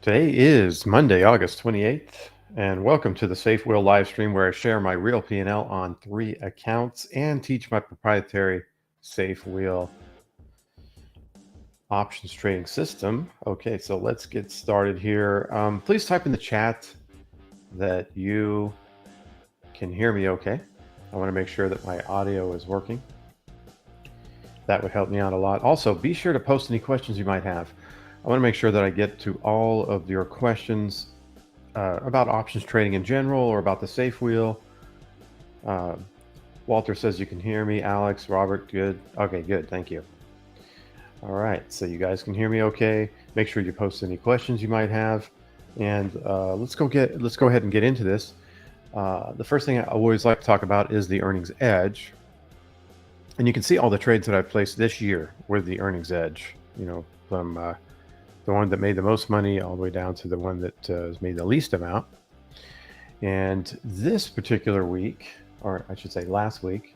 Today is Monday, August 28th, and welcome to the Safe Wheel live stream where I share my real P&L on 3 accounts and teach my proprietary Safe Wheel options trading system. Okay, so let's get started here. Please type in the chat that you can hear me okay. I want to make sure that my audio is working. That would help me out a lot. Also, be sure to post any questions you might have. I want to make sure that I get to all of your questions about options trading in general or about the Safe Wheel. Walter says you can hear me. Alex, Robert, good. Okay, good. Thank you. All right, so you guys can hear me okay. Make sure you post any questions you might have, and let's go ahead and get into this. The first thing I always like to talk about is the earnings edge, and you can see all the trades that I've placed this year with the earnings edge. You know, from the one that made the most money all the way down to the one that has made the least amount. And this particular week, or I should say last week,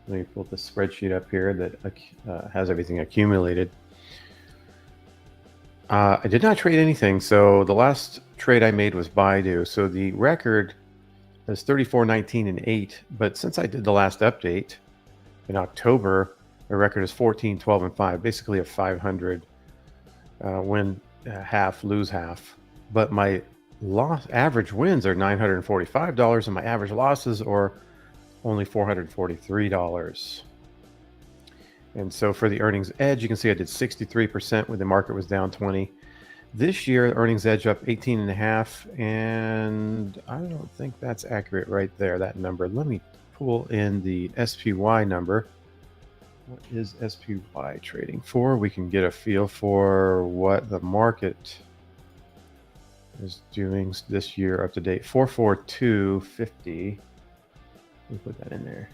let me pull the spreadsheet up here that has everything accumulated. I did not trade anything. So the last trade I made was Baidu. So the record is 34.19 and 8. But since I did the last update in October, the record is 14.12 and 5, basically a 500 win half, lose half. But my average wins are $945, and my average losses are only $443. And so for the earnings edge, you can see I did 63% when the market was down 20. This year, earnings edge up 18.5, and I don't think that's accurate right there, that number. Let me pull in the SPY number. What is SPY trading for? We can get a feel for what the market is doing this year up to date. 442.50. Let me put that in there.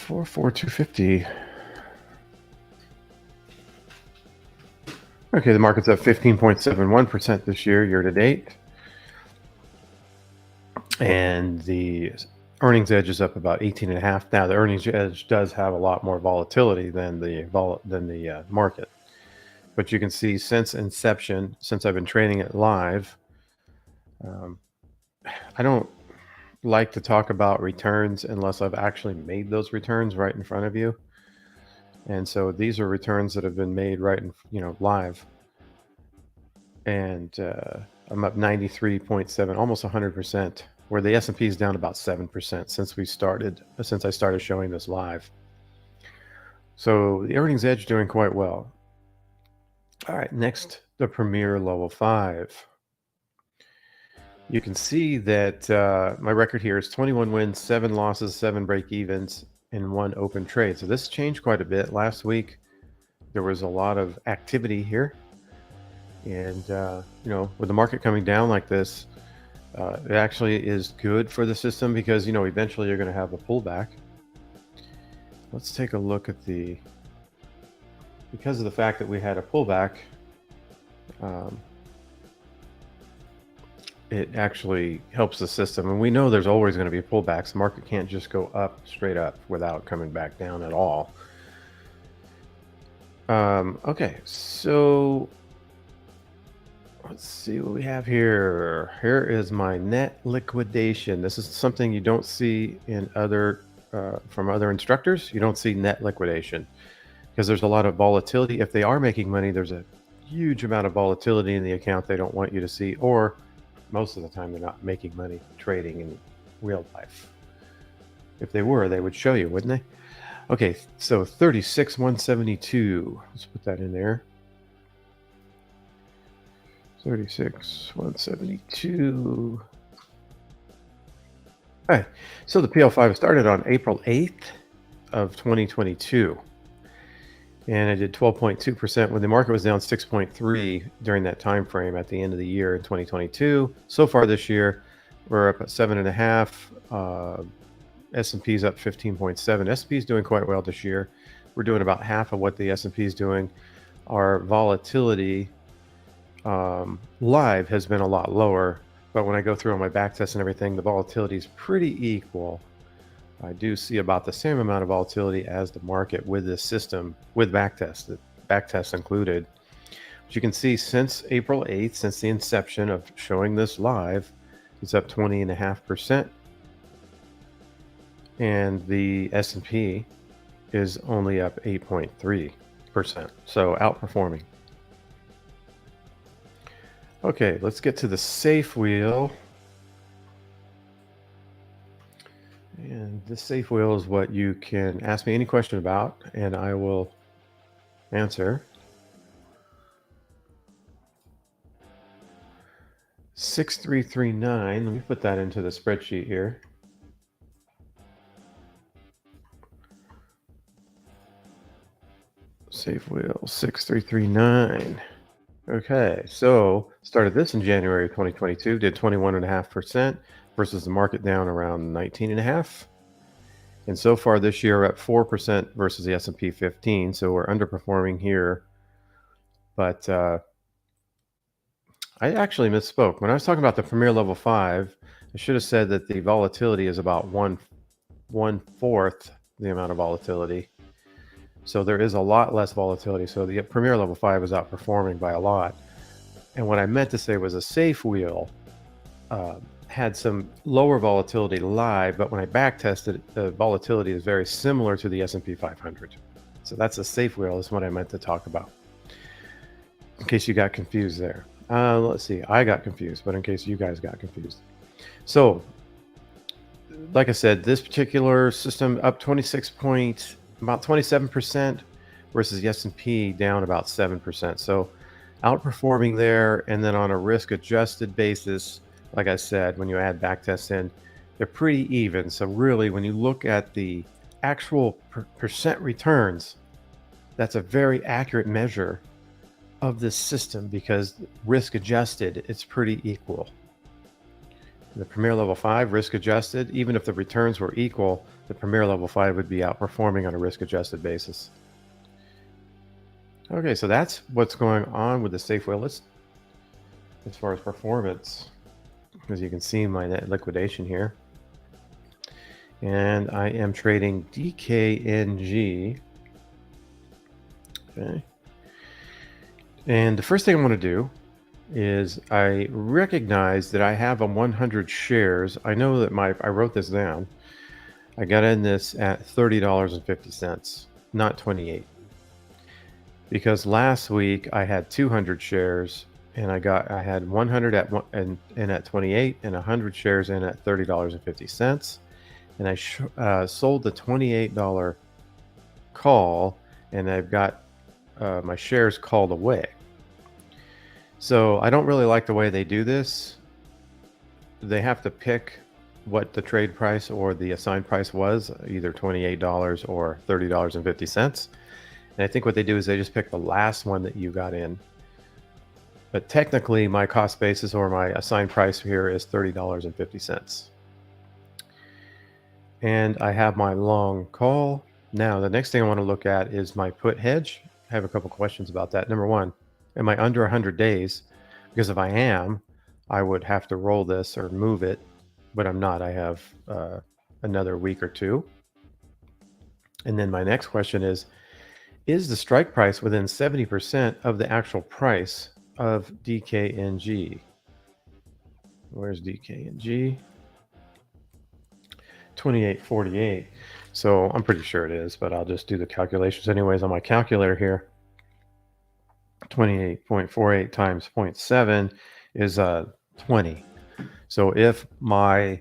$442.50. Okay, the market's up 15.71% this year to date. And the earnings edge is up about 18.5. Now, the earnings edge does have a lot more volatility than the market. But you can see since inception, since I've been trading it live, I don't like to talk about returns unless I've actually made those returns right in front of you. And so these are returns that have been made right in, live. And I'm up 93.7, almost 100%, where the S&P is down about 7% since I started showing this live. So the earnings edge doing quite well. All right, next, the Premier Level 5. You can see that my record here is 21 wins, 7 losses, 7 break-evens, and 1 open trade. So this changed quite a bit. Last week, there was a lot of activity here. And, with the market coming down like this, it actually is good for the system because, eventually you're going to have a pullback. Let's take a look at because of the fact that we had a pullback, it actually helps the system. And we know there's always going to be pullbacks. The market can't just go up straight up without coming back down at all. Okay, so let's see what we have here. Here is my net liquidation. This is something you don't see in from other instructors. You don't see net liquidation because there's a lot of volatility. If they are making money, there's a huge amount of volatility in the account they don't want you to see, or most of the time they're not making money trading in real life. If they were, they would show you, wouldn't they? Okay, so 36,172. Let's put that in there. 36,172. All right, so the PL5 started on April 8th of 2022. And I did 12.2% when the market was down 6.3 during that time frame at the end of the year in 2022. So far this year, we're up at 7.5. S&P's up 15.7. S&P's doing quite well this year. We're doing about half of what the S&P is doing. Our volatility live has been a lot lower, but when I go through on my back test and everything, the volatility is pretty equal I do see about the same amount of volatility as the market with this system, with backtest included. But you can see since April 8th, since the inception of showing this live, it's up 20.5%. And the S&P is only up 8.3%. So outperforming. Okay, let's get to the safe wheel. And this safe wheel is what you can ask me any question about, and I will answer. 6339, let me put that into the spreadsheet here. Safe wheel 6339. Okay, so started this in January of 2022, did 21.5% versus the market down around 19.5. And so far this year, we're at 4% versus the S&P 15. So we're underperforming here. But I actually misspoke. When I was talking about the Premier Level 5, I should have said that the volatility is about one-fourth the amount of volatility. So there is a lot less volatility. So the Premier Level 5 is outperforming by a lot. And what I meant to say was a safe wheel had some lower volatility live, but when I back tested, the volatility is very similar to the S&P 500. So that's a safe wheel is what I meant to talk about. In case you got confused there. Let's see, I got confused, but in case you guys got confused. So, like I said, this particular system up about 27% versus the S&P down about 7%. So outperforming there, and then on a risk-adjusted basis, like I said, when you add backtests in, they're pretty even. So really, when you look at the actual percent returns, that's a very accurate measure of this system because risk-adjusted, it's pretty equal. The Premier Level 5, risk-adjusted, even if the returns were equal, the Premier Level 5 would be outperforming on a risk-adjusted basis. Okay, so that's what's going on with the safe wheel. As far as performance, as you can see my net liquidation here. And I am trading DKNG. Okay. And the first thing I want to do is I recognize that I have 100 shares. I know that I wrote this down. I got in this at $30.50, not 28. Because last week I had 200 shares and I had 100 at 28 and 100 shares in at $30.50. And I sold the $28 call, and I've got my shares called away. So I don't really like the way they do this. They have to pick what the trade price or the assigned price was, either $28 or $30.50. And I think what they do is they just pick the last one that you got in. But technically, my cost basis or my assigned price here is $30.50. And I have my long call. Now, the next thing I want to look at is my put hedge. I have a couple questions about that. Number one, am I under 100 days? Because if I am, I would have to roll this or move it, but I'm not. I have another week or two. And then my next question is the strike price within 70% of the actual price of DKNG? Where's DKNG? 28.48. So I'm pretty sure it is, but I'll just do the calculations anyways on my calculator here. 28.48 times 0.7 is 20. So if my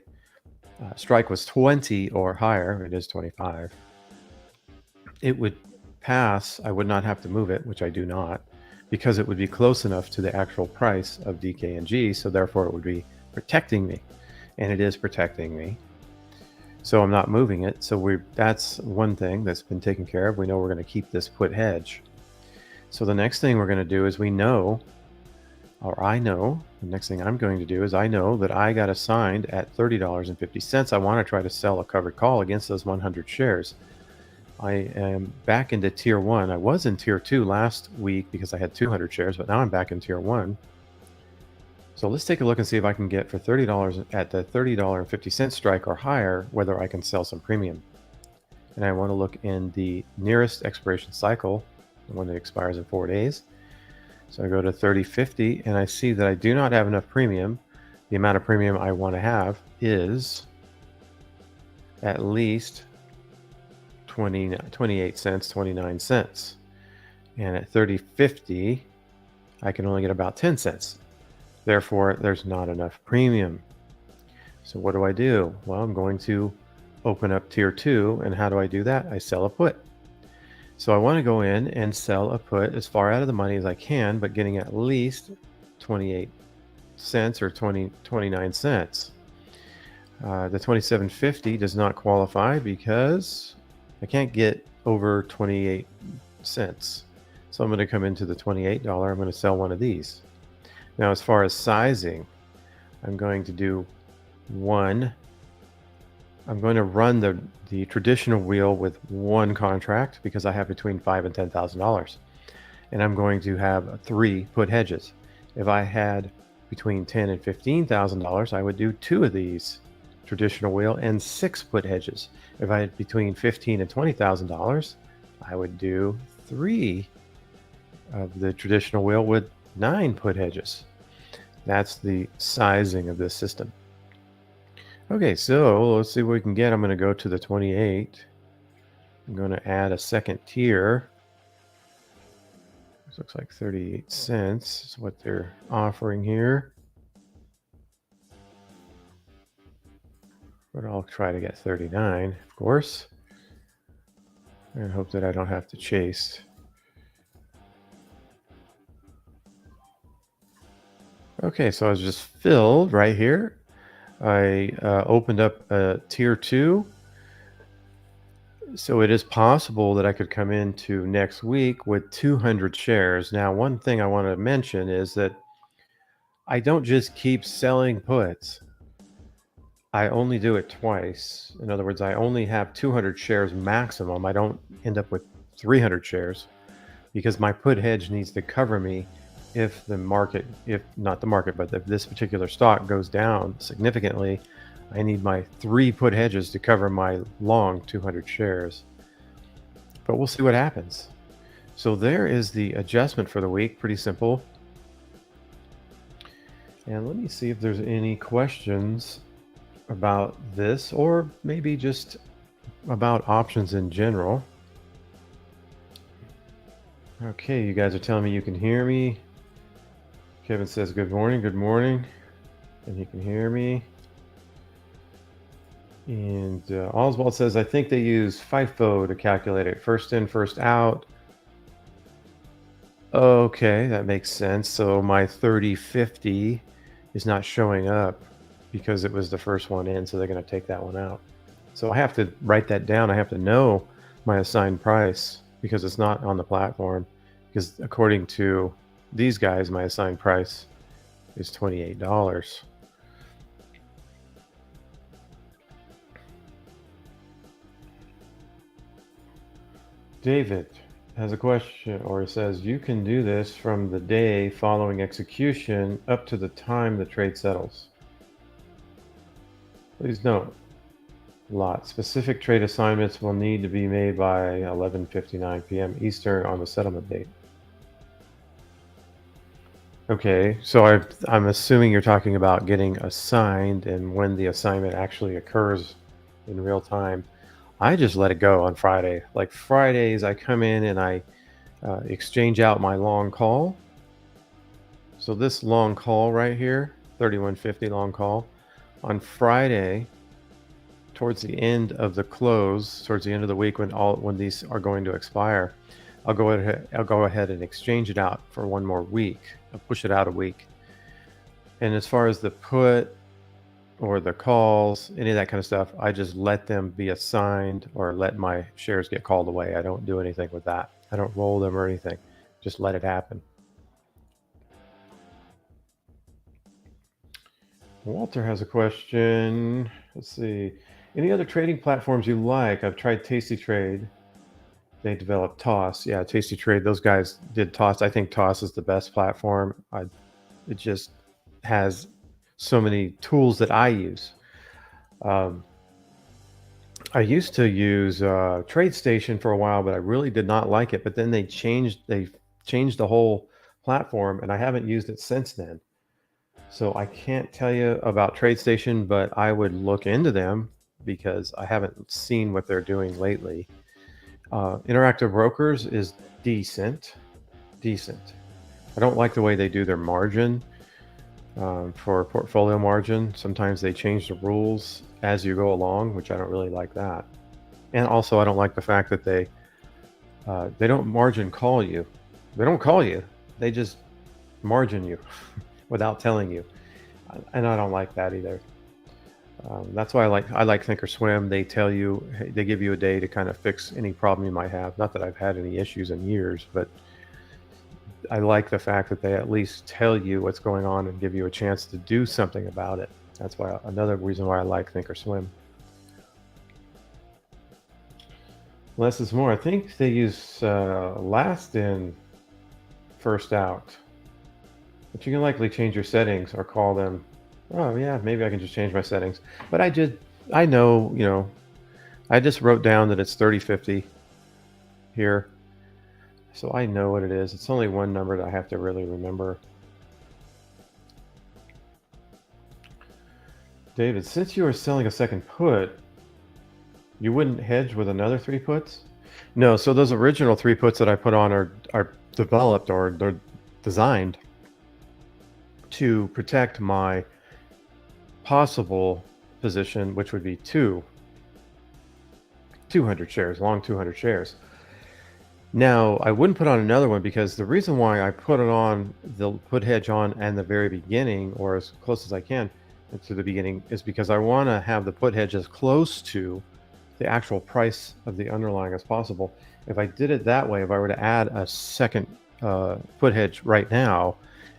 strike was 20 or higher, it is 25, it would pass. I would not have to move it, which I do not, because it would be close enough to the actual price of DKNG. So therefore it would be protecting me, and it is protecting me. So I'm not moving it. So that's one thing that's been taken care of. We know we're going to keep this put hedge. So the next thing we're going to do is I know, the next thing I'm going to do is I know that I got assigned at $30.50. I want to try to sell a covered call against those 100 shares. I am back into tier 1. I was in tier 2 last week because I had 200 shares, but now I'm back in tier 1. So let's take a look and see if I can get for $30 at the $30.50 strike or higher, whether I can sell some premium. And I want to look in the nearest expiration cycle, the one that expires in 4 days. So I go to 30.50 and I see that I do not have enough premium. The amount of premium I want to have is at least 28 cents, 29 cents. And at 30.50, I can only get about 10 cents. Therefore, there's not enough premium. So what do? Well, I'm going to open up tier 2. And how do I do that? I sell a put. So I want to go in and sell a put as far out of the money as I can, but getting at least 28 cents or 29 cents. The 27.50 does not qualify because I can't get over 28 cents. So I'm going to come into the $28. I'm going to sell one of these. Now, as far as sizing, I'm going to do one. I'm going to run the traditional wheel with one contract because I have between $5,000 and $10,000. And I'm going to have 3 put hedges. If I had between $10,000 and $15,000, I would do 2 of these traditional wheel and 6 put hedges. If I had between $15,000 and $20,000, I would do 3 of the traditional wheel with 9 put hedges. That's the sizing of this system. Okay, so let's see what we can get. I'm going to go to the 28. I'm going to add a second tier. This looks like 38 cents is what they're offering here. But I'll try to get 39, of course. And hope that I don't have to chase. Okay, so I was just filled right here. I opened up tier 2. So it is possible that I could come into next week with 200 shares. Now, one thing I want to mention is that I don't just keep selling puts. I only do it twice. In other words, I only have 200 shares maximum. I don't end up with 300 shares because my put hedge needs to cover me if the market, if not the market, but if this particular stock goes down significantly, I need my 3 put hedges to cover my long 200 shares. But we'll see what happens. So there is the adjustment for the week. Pretty simple. And let me see if there's any questions about this or maybe just about options in general. Okay, you guys are telling me you can hear me. Kevin says good morning, and he can hear me. And Oswald says, I think they use FIFO to calculate it. First in, first out. Okay, that makes sense. So my 30.50 is not showing up because it was the first one in, so they're going to take that one out. So I have to write that down. I have to know my assigned price because it's not on the platform. Because according to these guys, my assigned price is $28. David has a question, or it says, you can do this from the day following execution up to the time the trade settles. Please note, specific trade assignments will need to be made by 11:59 p.m. Eastern on the settlement date. Okay, so I'm assuming you're talking about getting assigned and when the assignment actually occurs in real time. I just let it go on Friday. Like Fridays, I come in and I exchange out my long call. So this long call right here, 31.50 long call, on Friday, towards the end of the close, towards the end of the week when these are going to expire, I'll go ahead and exchange it out for one more week. I'll push it out a week. And as far as the put or the calls, any of that kind of stuff, I just let them be assigned or let my shares get called away. I don't do anything with that. I don't roll them or anything. Just let it happen. Walter has a question. Let's see. Any other trading platforms you like? I've tried Tasty Trade. They developed Toss. Yeah, Tasty Trade. Those guys did Toss. I think Toss is the best platform. has so many tools that I use. Um, I used to use TradeStation for a while, but I really did not like it. But then they changed the whole platform, and I haven't used it since then. So I can't tell you about TradeStation, but I would look into them because I haven't seen what they're doing lately. Interactive Brokers is decent, decent. I don't like the way they do their margin for portfolio margin. Sometimes they change the rules as you go along, which I don't really like that. And also, I don't like the fact that they don't margin call you. They don't call you. They just margin you without telling you, and I don't like that either. That's why I like Thinkorswim. They tell you, hey, they give you a day to kind of fix any problem you might have. Not that I've had any issues in years, but I like the fact that they at least tell you what's going on and give you a chance to do something about it. That's why another reason why I like Thinkorswim. Less is more. I think they use last in, first out, but you can likely change your settings or call them. Oh yeah, maybe I can just change my settings. But I know, I just wrote down that it's 3050 here. So I know what it is. It's only one number that I have to really remember. David, since you are selling a second put, you wouldn't hedge with another 3 puts? No, so those original 3 puts that I put on are developed, or they're designed to protect my possible position, which would be 200 shares, long 200 shares. Now, I wouldn't put on another one because the reason why I put it on, the put hedge on in the very beginning, or as close as I can to the beginning, is because I want to have the put hedge as close to the actual price of the underlying as possible. If I did it that way, if I were to add a second put hedge right now,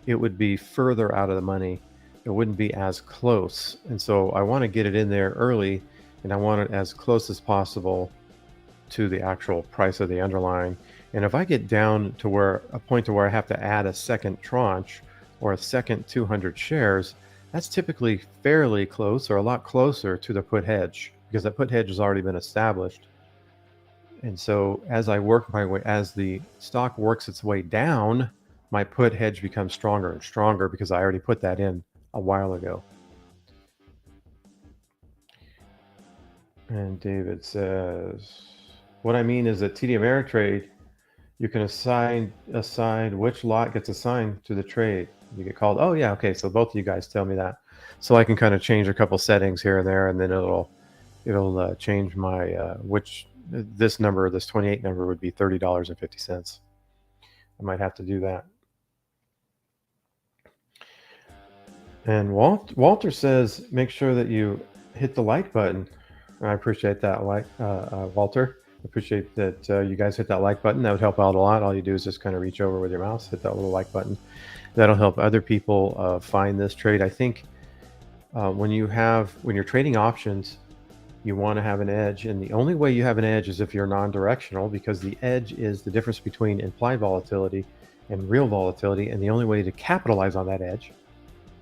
it would be further out of the money. It wouldn't be as close. And so I want to get it in there early, and I want it as close as possible to the actual price of the underlying. And if I get down to a point to where I have to add a second tranche or a second 200 shares, that's typically fairly close, or a lot closer to the put hedge, because that put hedge has already been established. And so as I work my way, as the stock works its way down, my put hedge becomes stronger and stronger because I already put that in a while ago. And David says, what I mean is that TD Ameritrade, you can assign which lot gets assigned to the trade. You get called. Oh yeah, okay. So both of you guys tell me that, so I can kind of change a couple settings here and there, and then it'll change my which this 28 number would be $30.50. I might have to do that. And Walter says, make sure that you hit the like button. I appreciate that, Walter. Appreciate that you guys hit that like button. That would help out a lot. All you do is just kind of reach over with your mouse, hit that little like button. That'll help other people find this trade. I think when you're trading options, you want to have an edge, and the only way you have an edge is if you're non-directional, because the edge is the difference between implied volatility and real volatility, and the only way to capitalize on that edge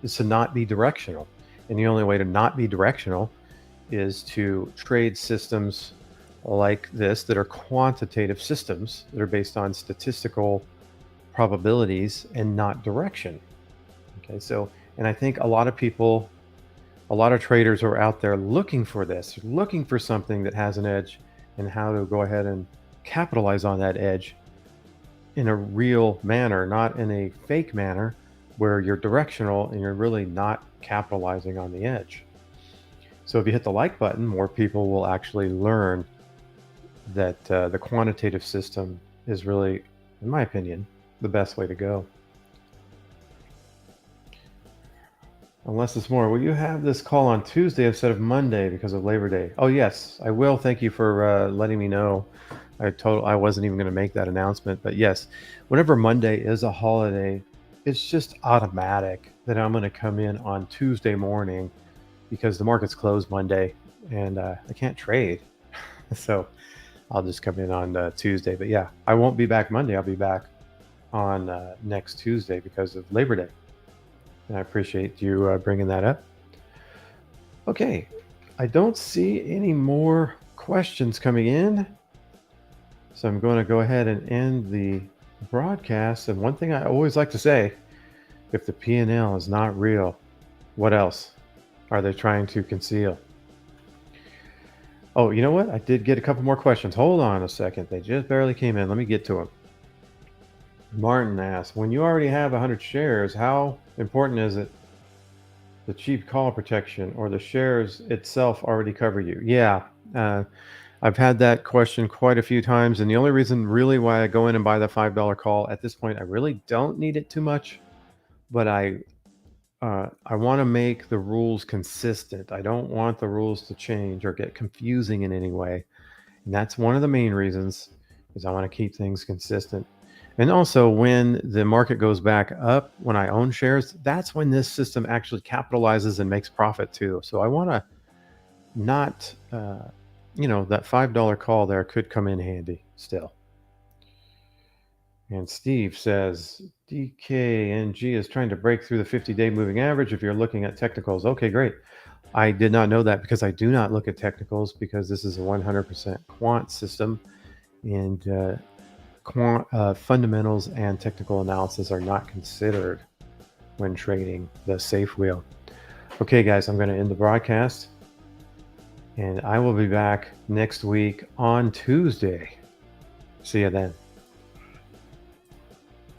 is to not be directional. And the only way to not be directional is to trade systems like this that are quantitative systems that are based on statistical probabilities and not direction. Okay, so, and I think a lot of traders are out there looking for this, looking for something that has an edge, and how to go ahead and capitalize on that edge in a real manner, not in a fake manner where you're directional and you're really not capitalizing on the edge. So if you hit the like button, more people will actually learn that the quantitative system is really, in my opinion, the best way to go. Unless it's more, will you have this call on Tuesday instead of Monday because of Labor Day? Oh yes, I will. Thank you for letting me know. I wasn't even going to make that announcement, but yes, whenever Monday is a holiday, it's just automatic that I'm going to come in on Tuesday morning because the market's closed Monday and I can't trade. So I'll just come in on Tuesday. But yeah, I won't be back Monday. I'll be back on next Tuesday because of Labor Day. And I appreciate you bringing that up. Okay, I don't see any more questions coming in. So I'm going to go ahead and end the broadcast. And one thing I always like to say, if the P&L is not real, what else are they trying to conceal? Oh, you know what? I did get a couple more questions. Hold on a second. They just barely came in. Let me get to them. Martin asks, when you already have 100 shares, how important is it the cheap call protection or the shares itself already cover you? Yeah, I've had that question quite a few times. And the only reason really why I go in and buy the $5 call at this point, I really don't need it too much, but I want to make the rules consistent. I don't want the rules to change or get confusing in any way. And that's one of the main reasons is I want to keep things consistent. And also when the market goes back up, when I own shares, that's when this system actually capitalizes and makes profit too. So I want to not, that $5 call there could come in handy still. And Steve says, DKNG is trying to break through the 50-day moving average if you're looking at technicals. Okay, great. I did not know that because I do not look at technicals because this is a 100% quant system, and fundamentals and technical analysis are not considered when trading the safe wheel. Okay, guys, I'm going to end the broadcast, and I will be back next week on Tuesday. See you then.